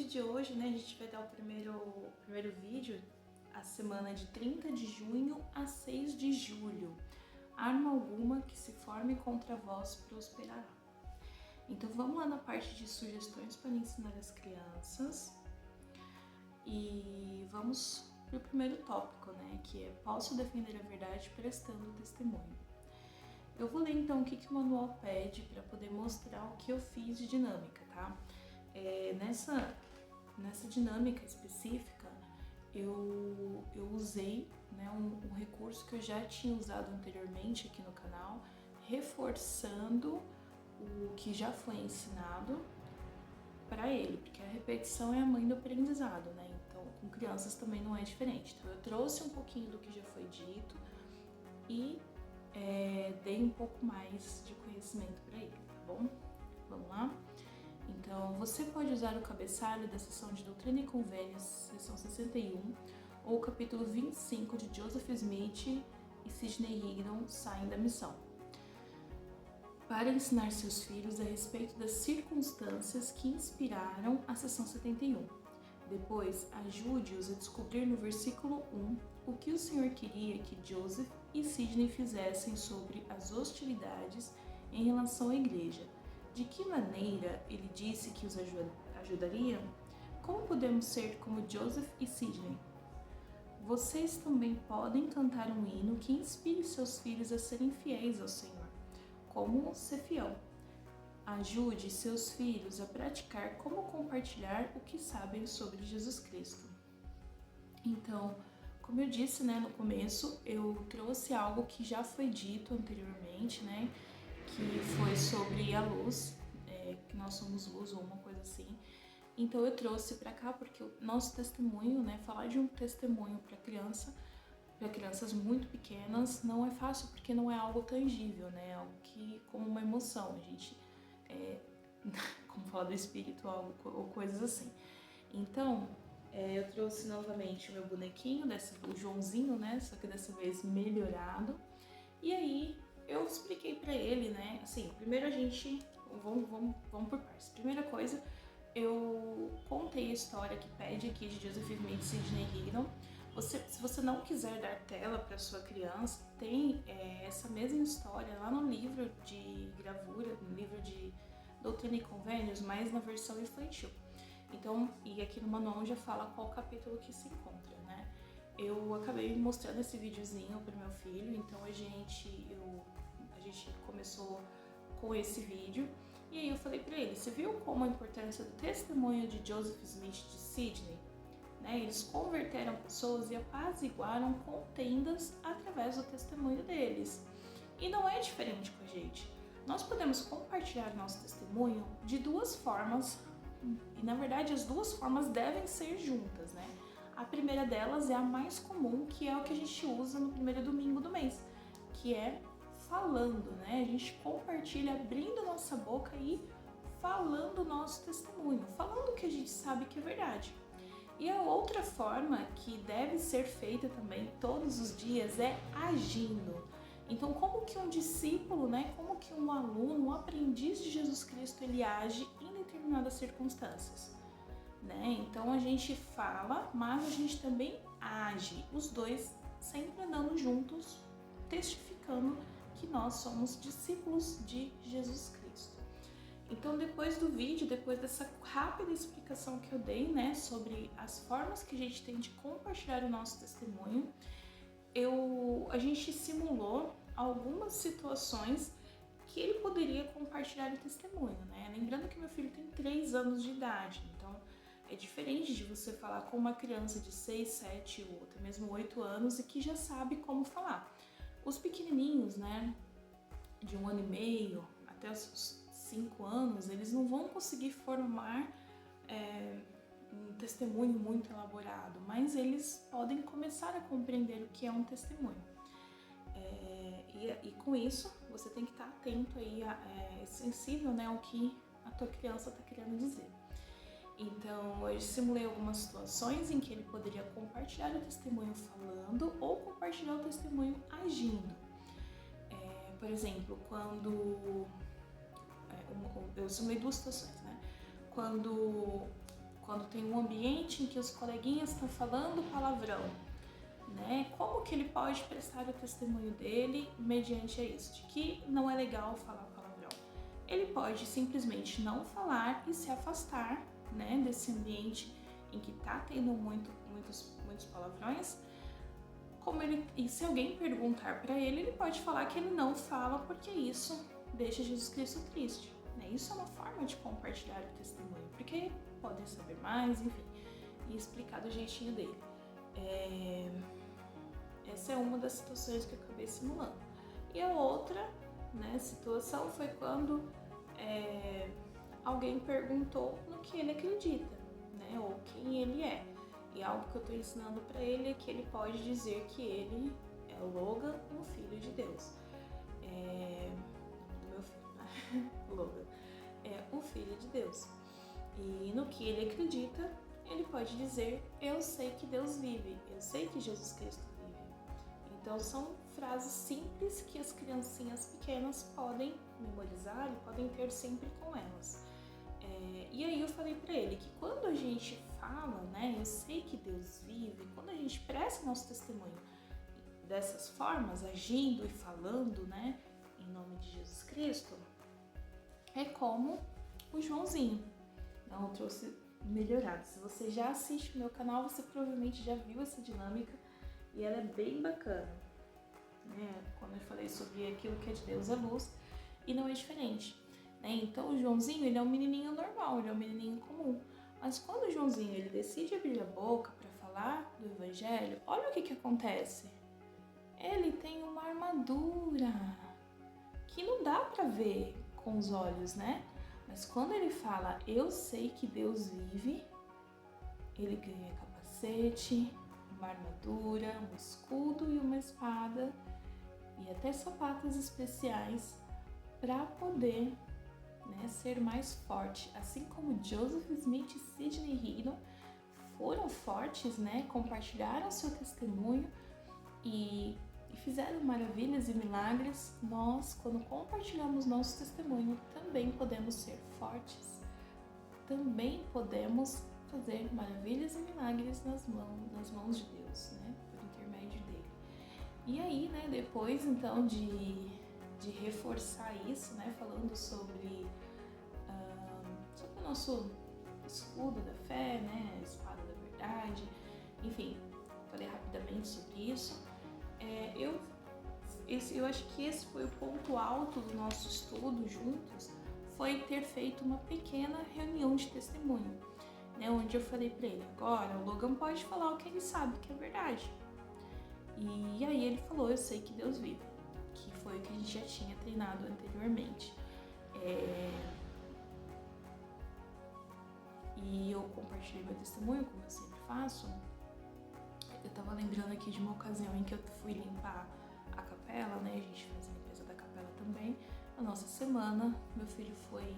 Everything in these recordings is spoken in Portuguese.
vídeo de hoje, né, a gente vai dar o primeiro vídeo, a semana de 30 de junho a 6 de julho. Arma alguma que se forme contra vós prosperará. Então vamos lá na parte de sugestões para ensinar as crianças. E vamos para o primeiro tópico, né, que é posso defender a verdade prestando testemunho. Eu vou ler então o que o manual pede para poder mostrar o que eu fiz de dinâmica, tá? Nessa dinâmica específica, eu usei, né, um recurso que eu já tinha usado anteriormente aqui no canal, reforçando o que já foi ensinado para ele, porque a repetição é a mãe do aprendizado, né? Então, com crianças também não é diferente. Então, eu trouxe um pouquinho do que já foi dito e dei um pouco mais de conhecimento para ele, tá bom? Vamos lá? Então, você pode usar o cabeçalho da seção de Doutrina e Convênios, seção 61, ou o capítulo 25 de Joseph Smith e Sidney Rigdon, Saem da Missão, para ensinar seus filhos a respeito das circunstâncias que inspiraram a seção 71. Depois, ajude-os a descobrir no versículo 1 o que o Senhor queria que Joseph e Sidney fizessem sobre as hostilidades em relação à igreja. De que maneira ele disse que os ajudariam? Como podemos ser como Joseph e Sidney? Vocês também podem cantar um hino que inspire seus filhos a serem fiéis ao Senhor. Como ser fiel? Ajude seus filhos a praticar como compartilhar o que sabem sobre Jesus Cristo. Então, como eu disse, né, no começo, eu trouxe algo que já foi dito anteriormente, né, que foi sobre a luz, que nós somos luz ou uma coisa assim. Então eu trouxe para cá porque o nosso testemunho, né, falar de um testemunho para crianças muito pequenas não é fácil porque não é algo tangível, né, algo que como uma emoção, a gente como falar do espírito ou coisas assim. Então eu trouxe novamente o meu bonequinho, o Joãozinho, né, só que dessa vez melhorado. E aí eu expliquei pra ele, né, assim, primeiro vamos por partes. Primeira coisa, eu contei a história que pede aqui de Joseph Smith e Sidney Rigdon. Se você não quiser dar tela para sua criança, tem essa mesma história lá no livro de gravura, no livro de Doutrina e Convênios, mas na versão infantil. Então, e aqui no manual já fala qual capítulo que se encontra, né? Eu acabei mostrando esse videozinho pro meu filho, então a gente começou com esse vídeo e aí eu falei pra ele, você viu como a importância do testemunho de Joseph Smith e de Sidney? Né? Eles converteram pessoas e apaziguaram contendas através do testemunho deles. E não é diferente com a gente. Nós podemos compartilhar nosso testemunho de duas formas, e na verdade as duas formas devem ser juntas, né? A primeira delas é a mais comum, que é o que a gente usa no primeiro domingo do mês, que é falando, né? A gente compartilha abrindo nossa boca e falando o nosso testemunho, falando o que a gente sabe que é verdade. E a outra forma que deve ser feita também todos os dias é agindo. Então, como que um discípulo, né, como que um aluno, um aprendiz de Jesus Cristo, ele age em determinadas circunstâncias, né? Então, a gente fala, mas a gente também age, os dois sempre andando juntos, testificando que nós somos discípulos de Jesus Cristo. Então, depois do vídeo, depois dessa rápida explicação que eu dei, né, sobre as formas que a gente tem de compartilhar o nosso testemunho, a gente simulou algumas situações que ele poderia compartilhar o testemunho, né? Lembrando que meu filho tem 3 anos de idade, então é diferente de você falar com uma criança de 6, 7 ou até mesmo 8 anos e que já sabe como falar. Os pequenininhos, né, de 1 ano e meio até os 5 anos, eles não vão conseguir formar um testemunho muito elaborado, mas eles podem começar a compreender o que é um testemunho. E com isso, você tem que estar atento aí, sensível, né, ao que a tua criança está querendo dizer. Então, eu simulei algumas situações em que ele poderia compartilhar o testemunho falando ou compartilhar o testemunho agindo. Por exemplo, quando eu simulei 2 situações, né? Quando quando tem um ambiente em que os coleguinhas estão falando palavrão, né? Como que ele pode prestar o testemunho dele mediante isso, de que não é legal falar palavrão? Ele pode simplesmente não falar e se afastar, né, desse ambiente em que tá tendo muitos palavrões. E se alguém perguntar para ele, ele pode falar que ele não fala porque isso deixa Jesus Cristo triste, né? Isso é uma forma de compartilhar o testemunho, porque podem saber mais, enfim, e explicar do jeitinho dele. Essa é uma das situações que eu acabei simulando. E a outra, né, situação foi quando alguém perguntou no que ele acredita, né, ou quem ele é. E algo que eu estou ensinando para ele é que ele pode dizer que ele é o Logan, um filho de Deus. Do meu filho, né? Logan. É o filho de Deus. E no que ele acredita, ele pode dizer: eu sei que Deus vive, eu sei que Jesus Cristo vive. Então são frases simples que as criancinhas pequenas podem memorizar e podem ter sempre com elas. E aí eu falei para ele que quando a gente fala, né, eu sei que Deus vive, quando a gente presta nosso testemunho dessas formas, agindo e falando, né, em nome de Jesus Cristo, é como o Joãozinho. Então eu trouxe melhorado. Se você já assiste o meu canal, você provavelmente já viu essa dinâmica e ela é bem bacana, né? Quando eu falei sobre aquilo que é de Deus é luz, e não é diferente. Então o Joãozinho, ele é um menininho normal, ele é um menininho comum. Mas quando o Joãozinho ele decide abrir a boca para falar do Evangelho, olha o que acontece. Ele tem uma armadura que não dá para ver com os olhos, né? Mas quando ele fala, eu sei que Deus vive, ele ganha capacete, uma armadura, um escudo e uma espada e até sapatos especiais para poder, né, ser mais forte, assim como Joseph Smith e Sidney Rigdon foram fortes, né, compartilharam seu testemunho e fizeram maravilhas e milagres. Nós, quando compartilhamos nosso testemunho, também podemos ser fortes, também podemos fazer maravilhas e milagres nas mãos de Deus, né, por intermédio dele. E aí, né, depois então de reforçar isso, né, falando sobre o nosso escudo da fé, né, a espada da verdade, enfim, falei rapidamente sobre isso. Eu acho que esse foi o ponto alto do nosso estudo juntos, foi ter feito uma pequena reunião de testemunho, né, onde eu falei para ele: agora o Logan pode falar o que ele sabe que é verdade. E aí ele falou: eu sei que Deus vive, que foi o que a gente já tinha treinado anteriormente. E eu compartilhei meu testemunho, como eu sempre faço. Eu tava lembrando aqui de uma ocasião em que eu fui limpar a capela, né? A gente fez a limpeza da capela também. Na nossa semana, meu filho foi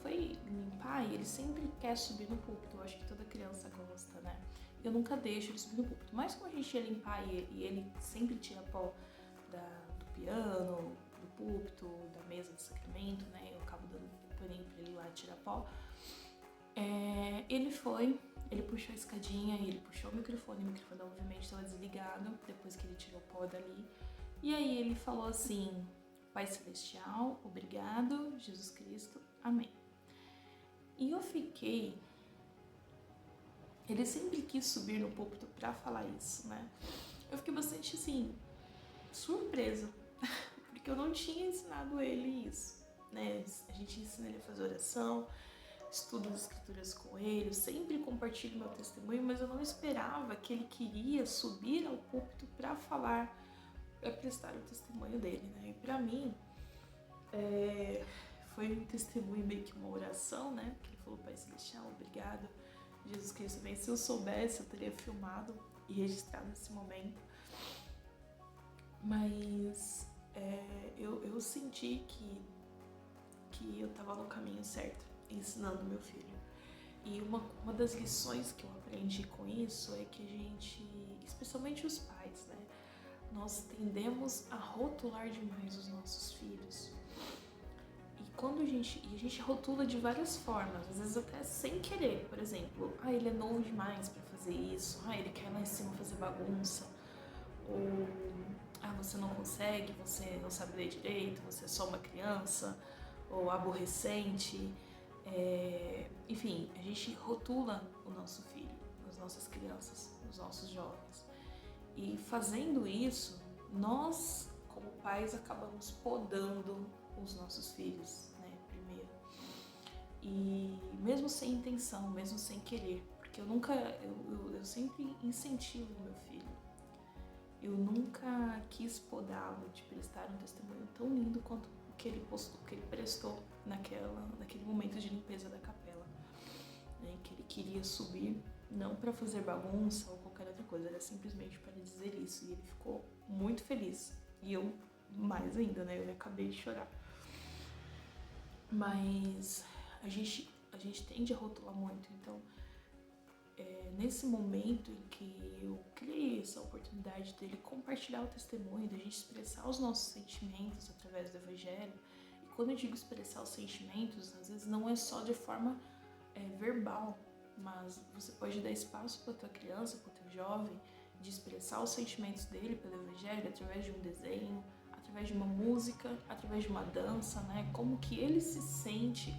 limpar e ele sempre quer subir no púlpito. Eu acho que toda criança gosta, né? Eu nunca deixo ele subir no púlpito. Mas como a gente ia limpar e ele sempre tira pó do piano, do púlpito, da mesa de sacramento, né? Eu acabo dando um paninho pra ele lá tirar pó. Ele puxou a escadinha e ele puxou o microfone obviamente estava desligado depois que ele tirou o pó dali. E aí ele falou assim: Pai Celestial, obrigado, Jesus Cristo, amém. E eu fiquei... Ele sempre quis subir no púlpito pra falar isso, né? Eu fiquei bastante, assim, surpresa, porque eu não tinha ensinado ele isso, né? A gente ensina ele a fazer oração, estudo as escrituras com ele, eu sempre compartilho meu testemunho, mas eu não esperava que ele queria subir ao púlpito para falar, para prestar o testemunho dele, né? E para mim, foi um testemunho meio que uma oração, né? Porque ele falou: Pai Celestial, obrigado, Jesus Cristo vem. Se eu soubesse, eu teria filmado e registrado esse momento. Mas eu senti que eu estava no caminho certo, ensinando meu filho. E uma das lições que eu aprendi com isso é que a gente, especialmente os pais, né, nós tendemos a rotular demais os nossos filhos. E quando a gente rotula de várias formas, às vezes até sem querer. Por exemplo, ele é novo demais para fazer isso, ele quer lá em cima fazer bagunça, ou você não consegue, você não sabe ler direito, você é só uma criança, ou aborrecente. Enfim, a gente rotula o nosso filho, as nossas crianças, os nossos jovens. E fazendo isso, nós, como pais, acabamos podando os nossos filhos, né, primeiro. E mesmo sem intenção, mesmo sem querer, porque eu sempre incentivo o meu filho. Eu nunca quis podá-lo de prestar um testemunho tão lindo quanto o que ele prestou naquele momento de limpeza da capela, né, que ele queria subir não para fazer bagunça ou qualquer outra coisa, era simplesmente para dizer isso, e ele ficou muito feliz, e eu mais ainda, né, eu acabei de chorar. Mas a gente tende a rotular muito, então nesse momento em que eu criei essa oportunidade dele compartilhar o testemunho, da gente expressar os nossos sentimentos através do Evangelho. E quando eu digo expressar os sentimentos, às vezes não é só de forma verbal, mas você pode dar espaço para tua criança, para o teu jovem, de expressar os sentimentos dele pelo Evangelho através de um desenho, através de uma música, através de uma dança, né? Como que ele se sente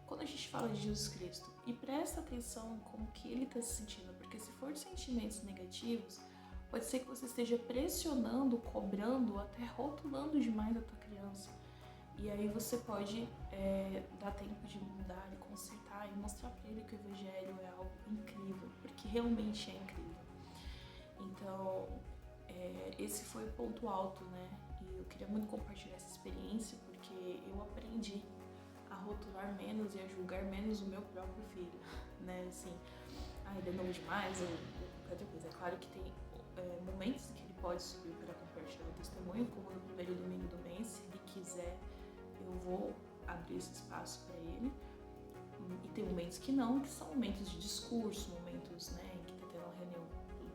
quando a gente fala de Jesus Cristo. E presta atenção em como que ele está se sentindo, porque se for de sentimentos negativos, pode ser que você esteja pressionando, cobrando, até rotulando demais a tua criança. E aí você pode dar tempo de mudar e consertar e mostrar para ele que o Evangelho é algo incrível, porque realmente é incrível. Então, esse foi o ponto alto, né? E eu queria muito compartilhar essa experiência, porque eu aprendi a rotular menos e a julgar menos o meu próprio filho, né? Assim, ele é novo demais ou qualquer outra coisa. É claro que tem momentos em que ele pode subir para compartilhar o testemunho, como no primeiro domingo do mês. Se ele quiser, eu vou abrir esse espaço para ele. E tem momentos que não, que são momentos de discurso, momentos, né, em que está tendo uma reunião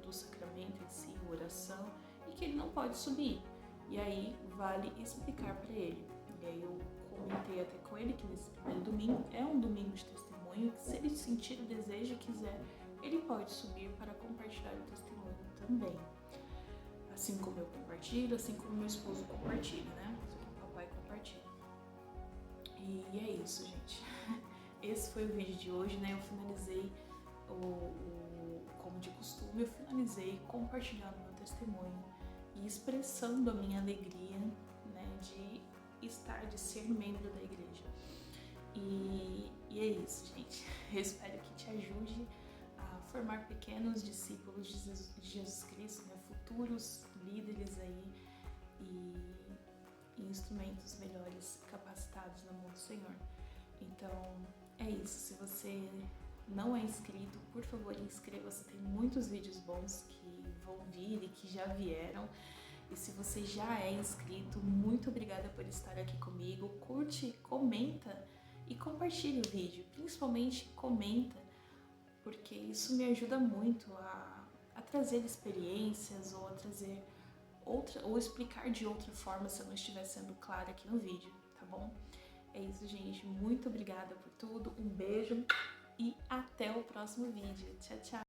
do sacramento em si, oração, e que ele não pode subir. E aí vale explicar para ele. E aí eu comentei até com ele que nesse primeiro domingo é um domingo de testemunho, que se ele sentir o desejo e quiser, ele pode subir para compartilhar o testemunho também. Assim como eu compartilho, assim como meu esposo compartilha, né? Assim como o papai compartilha. E é isso, gente. Esse foi o vídeo de hoje, né? Eu finalizei, como de costume, eu finalizei compartilhando meu testemunho e expressando a minha alegria, né, de ser membro da igreja. E é isso, gente. Eu espero que te ajude a formar pequenos discípulos de Jesus Cristo, né, futuros líderes aí e instrumentos melhores capacitados na mão do Senhor. Então, é isso. Se você não é inscrito, por favor, inscreva-se. Tem muitos vídeos bons que vão vir e que já vieram. E se você já é inscrito, muito obrigada por estar aqui comigo. Curte, comenta e compartilhe o vídeo. Principalmente comenta, porque isso me ajuda muito a trazer experiências ou a trazer ou explicar de outra forma se eu não estiver sendo clara aqui no vídeo, tá bom? É isso, gente. Muito obrigada por tudo. Um beijo e até o próximo vídeo. Tchau, tchau!